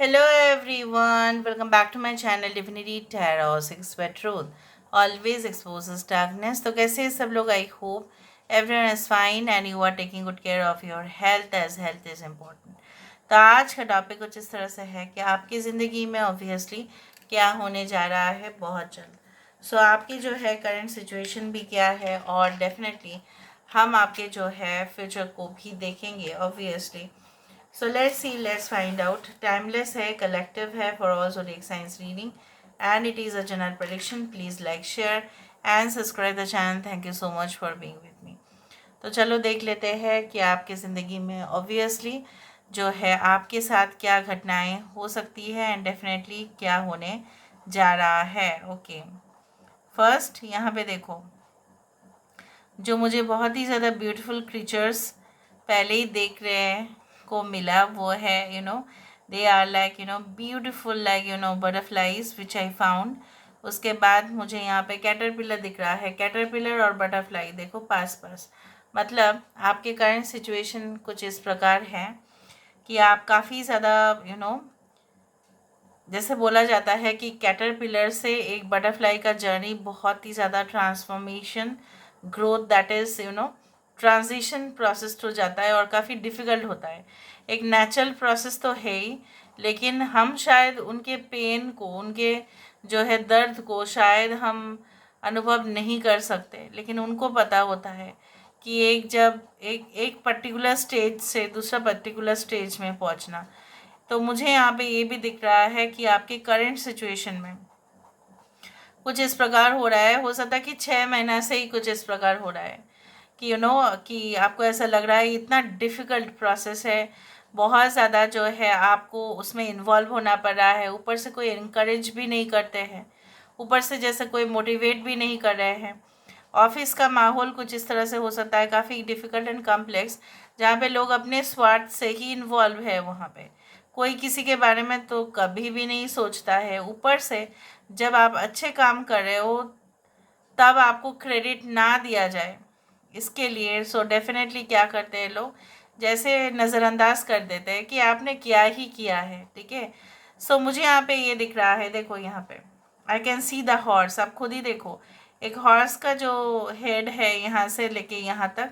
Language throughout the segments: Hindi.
Hello everyone, welcome back to my channel Divinity Tarot 6 Wet Truth. Always exposes darkness. तो कैसे हैं सब लोग? I hope everyone is fine and you are taking good care of your health as health is important. तो आज का टॉपिक कुछ इस तरह से है कि आपकी ज़िंदगी में ऑब्वियसली क्या होने जा रहा है बहुत जल्द। सो आपकी जो है करंट सिचुएशन भी क्या है और डेफिनेटली हम आपके जो है फ्यूचर को भी देखेंगे obviously. So let's see, let's find out. Timeless है, collective है for all zodiac signs reading, and it is a general prediction. Please like, share, and subscribe the channel. Thank you so much for being with me. तो चलो देख लेते हैं कि आपकी ज़िंदगी में ऑब्वियसली जो है आपके साथ क्या घटनाएं हो सकती है एंड डेफिनेटली क्या होने जा रहा है। ओके, फर्स्ट यहाँ पे देखो, जो मुझे बहुत ही ज़्यादा ब्यूटीफुल क्रीचर्स पहले ही देख रहे को मिला वो है they are like beautiful like butterflies which I found. उसके बाद मुझे यहाँ पे कैटरपिलर दिख रहा है। कैटरपिलर और बटरफ्लाई देखो पास पास, मतलब आपके करंट सिचुएशन कुछ इस प्रकार है कि आप काफ़ी ज़्यादा जैसे बोला जाता है कि कैटरपिलर से एक बटरफ्लाई का जर्नी बहुत ही ज़्यादा transformation growth that is transition process हो जाता है और काफ़ी डिफ़िकल्ट होता है। एक नेचुरल प्रोसेस तो है ही, लेकिन हम शायद उनके पेन को, उनके जो है दर्द को शायद हम अनुभव नहीं कर सकते, लेकिन उनको पता होता है कि जब एक पर्टिकुलर स्टेज से दूसरा पर्टिकुलर स्टेज में पहुंचना। तो मुझे यहाँ पे ये भी दिख रहा है कि आपके करंट सिचुएशन में कुछ इस प्रकार हो रहा है। हो सकता है कि 6 महीना से ही कुछ इस प्रकार हो रहा है कि कि आपको ऐसा लग रहा है इतना डिफ़िकल्ट प्रोसेस है, बहुत ज़्यादा जो है आपको उसमें इन्वॉल्व होना पड़ रहा है। ऊपर से कोई इनकरेज भी नहीं करते हैं, ऊपर से जैसे कोई मोटिवेट भी नहीं कर रहे हैं। ऑफिस का माहौल कुछ इस तरह से हो सकता है, काफ़ी डिफ़िकल्ट एंड कॉम्प्लेक्स, जहाँ पे लोग अपने स्वार्थ से ही इन्वॉल्व है। वहाँ पे कोई किसी के बारे में तो कभी भी नहीं सोचता है। ऊपर से जब आप अच्छे काम कर रहे हो तब आपको क्रेडिट ना दिया जाए इसके लिए। सो डेफिनेटली क्या करते हैं लोग, जैसे नज़रअंदाज कर देते हैं कि आपने किया ही किया है। ठीक है, सो मुझे यहाँ पे ये दिख रहा है, देखो यहाँ पे आई कैन सी द हॉर्स। आप खुद ही देखो, एक हॉर्स का जो हेड है यहाँ से लेके यहाँ तक,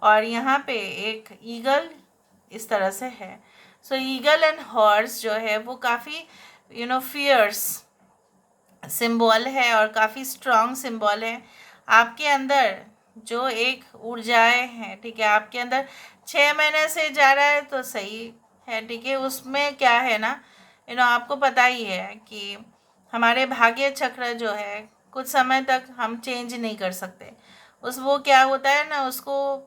और यहाँ पे एक ईगल इस तरह से है। सो ईगल एंड हॉर्स जो है वो काफ़ी फियर्स सिंबल है और काफ़ी स्ट्रॉन्ग सिंबल है। आपके अंदर जो एक ऊर्जाएं हैं, ठीक है, आपके अंदर 6 महीने से जा रहा है तो सही है। ठीक है, उसमें क्या है ना, आपको पता ही है कि हमारे भाग्य चक्र जो है कुछ समय तक हम चेंज नहीं कर सकते। वो क्या होता है ना, उसको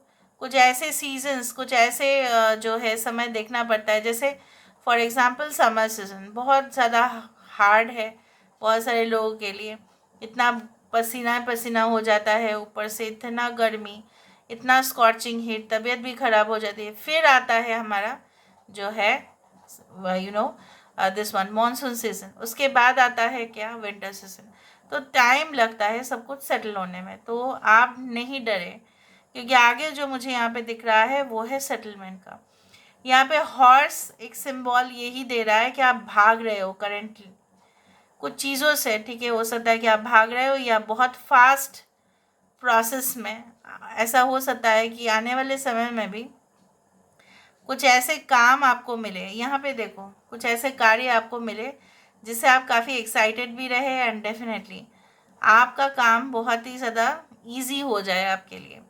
कुछ ऐसे सीजन्स, कुछ ऐसे जो है समय देखना पड़ता है। जैसे फॉर एग्ज़ाम्पल समर सीजन बहुत ज़्यादा हार्ड है बहुत सारे लोगों के लिए। इतना पसीना पसीना हो जाता है, ऊपर से इतना गर्मी, इतना स्कॉचिंग हीट, तबीयत भी ख़राब हो जाती है। फिर आता है हमारा जो है दिस वन मानसून सीजन। उसके बाद आता है क्या, विंटर सीजन। तो टाइम लगता है सब कुछ सेटल होने में। तो आप नहीं डरे, क्योंकि आगे जो मुझे यहाँ पे दिख रहा है वो है सेटलमेंट का। यहाँ पे हॉर्स एक सिंबल यही दे रहा है कि आप भाग रहे हो करेंटली कुछ चीज़ों से। ठीक है, हो सकता है कि आप भाग रहे हो या बहुत फास्ट प्रोसेस में। ऐसा हो सकता है कि आने वाले समय में भी कुछ ऐसे काम आपको मिले। यहाँ पे देखो, कुछ ऐसे कार्य आपको मिले जिससे आप काफ़ी एक्साइटेड भी रहे एंड डेफिनेटली आपका काम बहुत ही ज़्यादा ईजी हो जाए आपके लिए।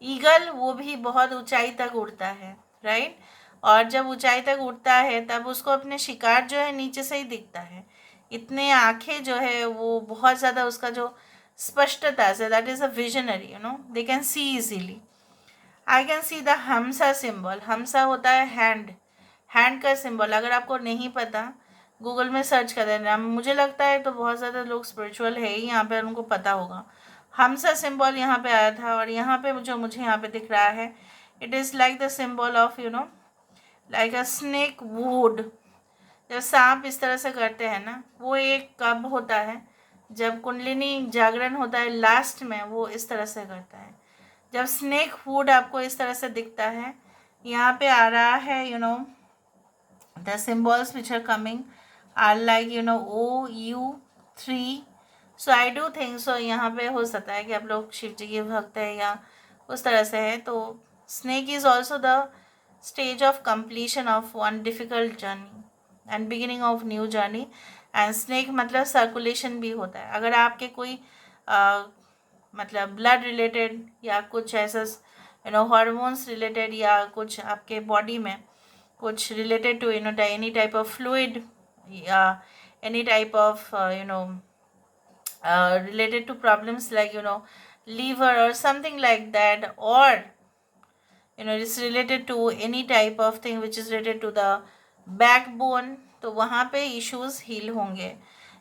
ईगल वो भी बहुत ऊंचाई तक उड़ता है, राइट। और जब ऊंचाई तक उड़ता है तब उसको अपने शिकार जो है नीचे से ही दिखता है। इतने आंखें जो है वो बहुत ज़्यादा, उसका जो स्पष्टता से, that is a visionary, they can see easily. I can see the hamsa symbol. Hamsa होता है हैंड, हैंड का सिंबल। अगर आपको नहीं पता गूगल में सर्च कर देना। मुझे लगता है तो बहुत ज़्यादा लोग स्पिरिचुअल है ही यहाँ पे, उनको पता होगा। हमसा सिंबल यहाँ पे आया था, और यहाँ पे जो मुझे यहाँ पे दिख रहा है, it is like the symbol of like a snake would. जब सांप इस तरह से करते हैं ना, वो एक कब होता है जब कुंडलिनी जागरण होता है लास्ट में, वो इस तरह से करता है। जब स्नेक वुड आपको इस तरह से दिखता है, यहाँ पे आ रहा है the symbols which are coming are like O, U, 3. So I do think सो यहाँ पे हो सकता है कि आप लोग शिव जी के भक्त है या उस तरह से है. तो snake is also the stage of completion of one difficult journey and beginning of new journey. And snake मतलब सर्कुलेशन भी होता है. अगर आपके कोई मतलब ब्लड रिलेटेड या कुछ ऐसा हार्मोन्स रिलेटेड या कुछ आपके बॉडी में कुछ related to any type of fluid या any type of related to problems like liver or something like that, or it's related to any type of thing which is related to the backbone, तो वहाँ पे issues heal होंगे.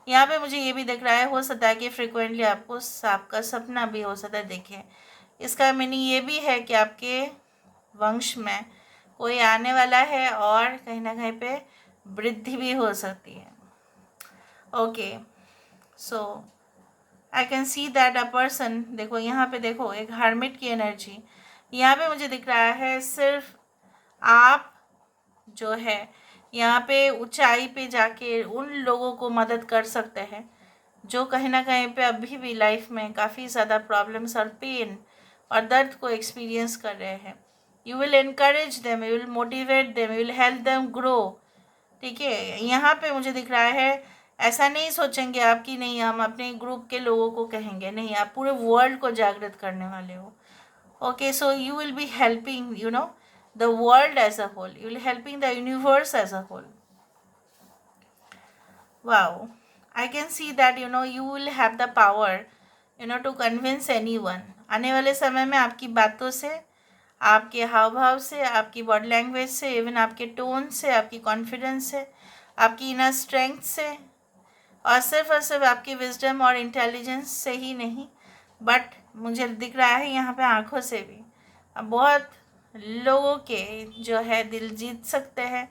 यहाँ पे मुझे ये भी दिख रहा है, हो सकता है कि फ्रिक्वेंटली आपको सांप का सपना भी हो सकता है. देखिए इसका मीनिंग ये भी है कि आपके वंश में कोई आने वाला है और कहीं ना कहीं पे वृद्धि भी हो सकती है. Okay so I can see that a person. देखो यहाँ पे देखो एक हर्मिट की एनर्जी यहाँ पे मुझे दिख रहा है. सिर्फ आप जो है यहाँ पे ऊंचाई पे जाके उन लोगों को मदद कर सकते हैं जो कहीं ना कहीं पे अभी भी लाइफ में काफ़ी ज़्यादा प्रॉब्लम्स और पेन और दर्द को एक्सपीरियंस कर रहे हैं. You will encourage them, you will motivate them, you will help them grow. ठीक है, यहाँ पे मुझे दिख रहा है ऐसा नहीं सोचेंगे आप कि नहीं हम अपने ग्रुप के लोगों को कहेंगे, नहीं, आप पूरे वर्ल्ड को जागृत करने वाले हो. Okay so you will be helping the world as a whole, you will helping the universe as a whole. Wow, I can see that you will have the power to convince anyone. आने वाले समय में आपकी बातों से, आपके हाव भाव से, आपकी बॉडी लैंग्वेज से, इवन आपके टोन से, आपकी कॉन्फिडेंस से, आपकी इनर स्ट्रेंथ से, और सिर्फ आपकी विजडम और इंटेलिजेंस से ही नहीं, बट मुझे दिख रहा है यहाँ पे आँखों से भी आप बहुत लोगों के जो है दिल जीत सकते हैं.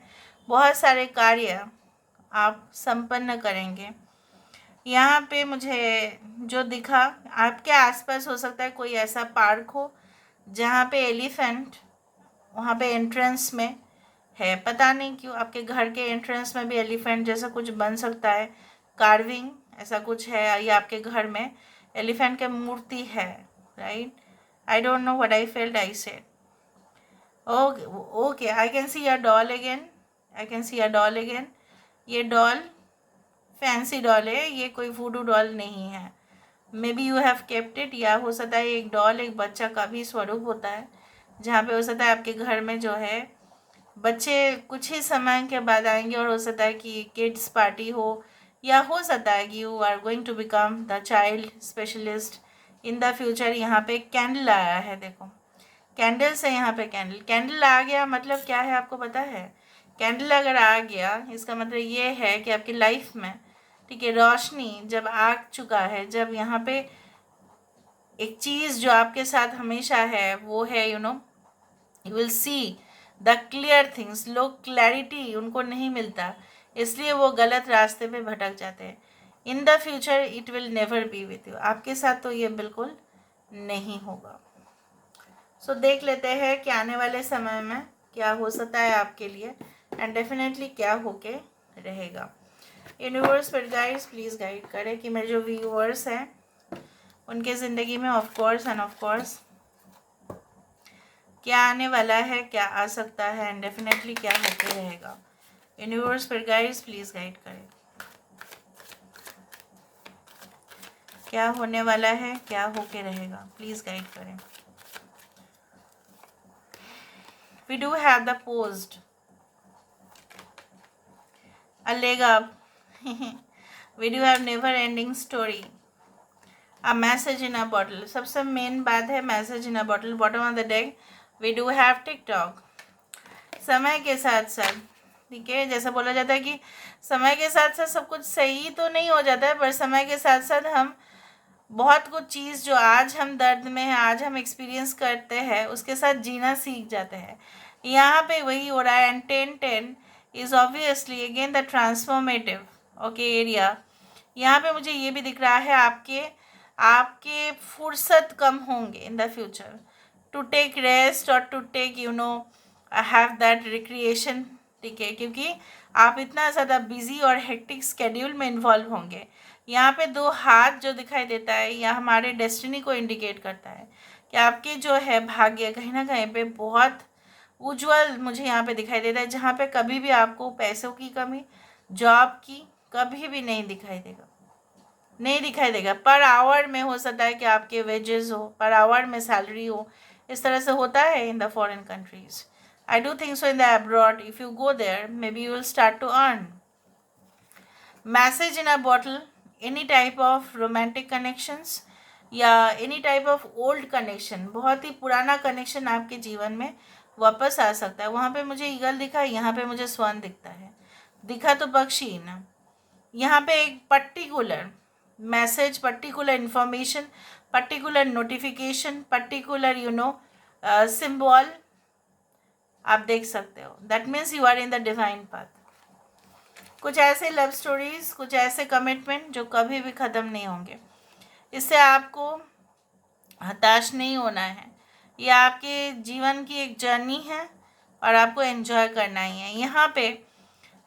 बहुत सारे कार्य आप संपन्न करेंगे. यहाँ पे मुझे जो दिखा, आपके आसपास हो सकता है कोई ऐसा पार्क हो जहाँ पे एलिफेंट वहाँ पे एंट्रेंस में है. पता नहीं क्यों आपके घर के एंट्रेंस में भी एलिफेंट जैसा कुछ बन सकता है. कार्विंग ऐसा कुछ है या आपके घर में एलिफेंट की मूर्ति है, right? I don't know what I felt, I said okay. I can C a doll again, I can C a doll again. ये डॉल फैंसी डॉल है, ये कोई वुडू डॉल नहीं है. May be you have kept it, या हो सकता है एक डॉल एक बच्चा का भी स्वरूप होता है जहाँ पे हो सकता है आपके घर में जो है बच्चे कुछ ही समय के बाद आएंगे और हो सकता है कि किड्स पार्टी हो, या हो सकता है कि you are going to become the child specialist in the future. यहाँ पे कैंडल आया है, देखो कैंडल से यहाँ पे कैंडल आ गया. मतलब क्या है आपको पता है? कैंडल अगर आ गया इसका मतलब ये है कि आपकी लाइफ में, ठीक है, रोशनी जब आ चुका है, जब यहाँ पे एक चीज़ जो आपके साथ हमेशा है वो है you will see the clear things. लोग क्लैरिटी उनको नहीं मिलता, इसलिए वो गलत रास्ते पे भटक जाते हैं. इन the future it will never be with you. आपके साथ तो ये बिल्कुल नहीं होगा. सो देख लेते हैं कि आने वाले समय में क्या हो सकता है आपके लिए, एंड डेफिनेटली क्या होके रहेगा. यूनिवर्स पर गाइड्स प्लीज़ गाइड करें कि मेरे जो व्यूअर्स हैं उनके ज़िंदगी में ऑफ कोर्स क्या आने वाला है, क्या आ सकता है, एंड डेफिनेटली क्या होके रहेगा. यूनिवर्स पर गाइड्स प्लीज़ गाइड करें क्या होने वाला है, क्या होके रहेगा, प्लीज़ गाइड करें. We do have the posed a leg up. We do have never ending story, a message in a bottle. सबसे मेन बात है message in a bottle. Bottom of the deck we do have TikTok. समय के साथ साथ, ठीक है, जैसा बोला जाता है कि समय के साथ साथ सब कुछ सही तो नहीं हो जाता है, पर समय के साथ साथ हम बहुत कुछ चीज़ जो आज हम दर्द में है, आज हम एक्सपीरियंस करते हैं, उसके साथ जीना सीख जाते हैं. यहाँ पे वही हो रहा है. And 10-10 is obviously again the transformative okay area. यहाँ पे मुझे ये भी दिख रहा है आपके फुर्सत कम होंगे in the future to take rest और to take have that recreation. ठीक है, क्योंकि आप इतना ज़्यादा बिजी और हेक्टिक स्केड्यूल में इन्वॉल्व होंगे। यहाँ पे 2 हाथ जो दिखाई देता है, यह हमारे डेस्टिनी को इंडिकेट करता है कि आपके जो है भाग्य कहीं ना कहीं पे बहुत उज्जवल मुझे यहाँ पे दिखाई देता है, जहाँ पे कभी भी आपको पैसों की कमी, जॉब की कभी भी नहीं दिखाई देगा, नहीं दिखाई देगा। पर आवर में हो सकता है कि आपके वेजेस हो, पर आवर में सैलरी हो, इस तरह से होता है in the foreign countries. I do think so in the abroad, if you go there maybe you will start to earn. Message in a bottle, any type of romantic connections या any type of old connection, बहुत ही पुराना कनेक्शन आपके जीवन में वापस आ सकता है। वहाँ पे मुझे ईगल दिखा, यहाँ पे मुझे स्वर्ण दिखता है, दिखा तो पक्षी ना। यहाँ पे एक particular message, particular information, particular notification, particular symbol आप देख सकते हो। That means you are in the divine path. कुछ ऐसे लव स्टोरीज, कुछ ऐसे कमिटमेंट जो कभी भी ख़त्म नहीं होंगे। इससे आपको हताश नहीं होना है। ये आपके जीवन की एक जर्नी है और आपको एंजॉय करना ही है। यहाँ पे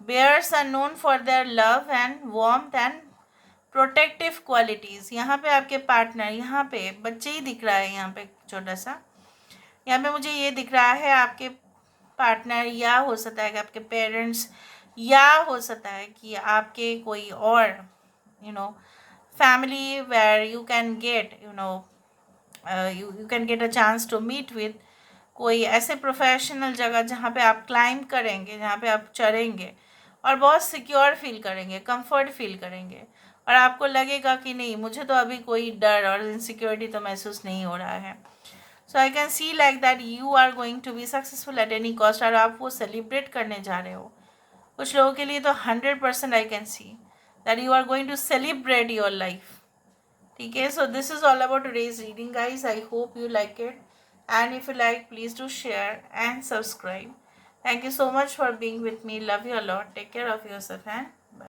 bears are known for their love and warmth and protective qualities. यहाँ पे आपके पार्टनर, यहाँ पे बच्चे ही दिख रहा है, यहाँ पे छोटा सा, यहाँ पे मुझे ये दिख रहा है आपके पार्टनर, या हो सकता है कि आपके पेरेंट्स, या हो सकता है कि आपके कोई और family where you can get you can get a chance to meet with कोई ऐसे प्रोफेशनल जगह जहाँ पे आप क्लाइंब करेंगे, जहाँ पे आप चढ़ेंगे और बहुत सिक्योर फील करेंगे, कंफर्ट फील करेंगे, और आपको लगेगा कि नहीं, मुझे तो अभी कोई डर और इनसिक्योरिटी तो महसूस नहीं हो रहा है। So I can see like that you are going to be successful at any cost, और आप वो सेलिब्रेट करने जा रहे हो। कुछ लोगों के लिए तो 100% I can see that you are going to celebrate your life. ठीक है, so this is all about today's reading guys. I hope you like it, and if you like, please do share and subscribe. Thank you so much for being with me. Love you a lot. Take care of yourself and